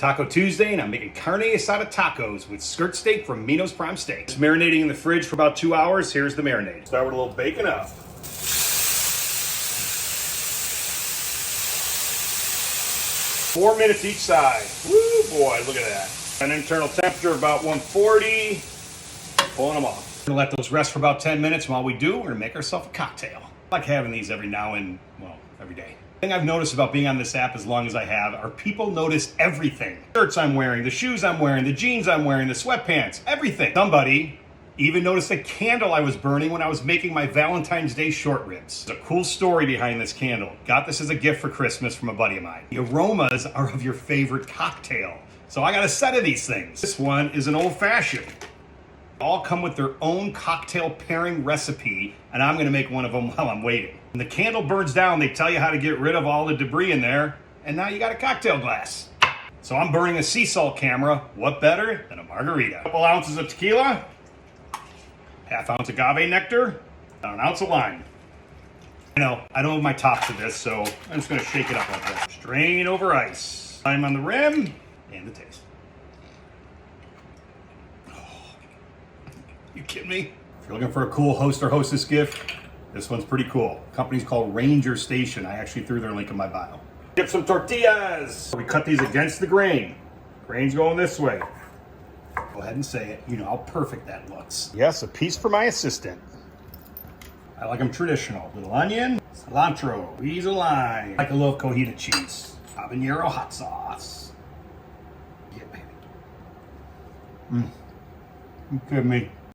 Taco Tuesday, and I'm making Carne Asada tacos with skirt steak from Mino's Prime Steak. It's marinating in the fridge for about 2 hours. Here's the marinade. Start with a little bacon up. 4 minutes each side. Woo, boy, look at that. An internal temperature of about 140. Pulling them off. We're gonna let those rest for about 10 minutes. While we do, we're gonna make ourselves a cocktail. I like having these every now and, well, every day. The thing I've noticed about being on this app as long as I have are people notice everything. The shirts I'm wearing, the shoes I'm wearing, the jeans I'm wearing, the sweatpants, everything. Somebody even noticed a candle I was burning when I was making my Valentine's Day short ribs. There's a cool story behind this candle. Got this as a gift for Christmas from a buddy of mine. The aromas are of your favorite cocktail. So I got a set of these things. This one is an old fashioned. All come with their own cocktail pairing recipe, and I'm gonna make one of them while I'm waiting. When the candle burns down, they tell you how to get rid of all the debris in there, and now you got a cocktail glass. So I'm burning a sea salt camera. What better than a margarita? A couple ounces of tequila, half ounce agave nectar, about an ounce of lime. I know, I don't have my top to this, so I'm just gonna shake it up like that. Strain over ice. Lime on the rim, and the taste. You kidding me? If you're looking for a cool host or hostess gift, this one's pretty cool. The company's called Ranger Station. I actually threw their link in my bio. Get some tortillas. We cut these against the grain. Grain's going this way. Go ahead and say it. You know how perfect that looks. Yes, a piece for my assistant. I like them traditional. Little onion, cilantro, squeeze a lime. I like a little cojita cheese. Habanero hot sauce. Yeah, baby. You kidding me?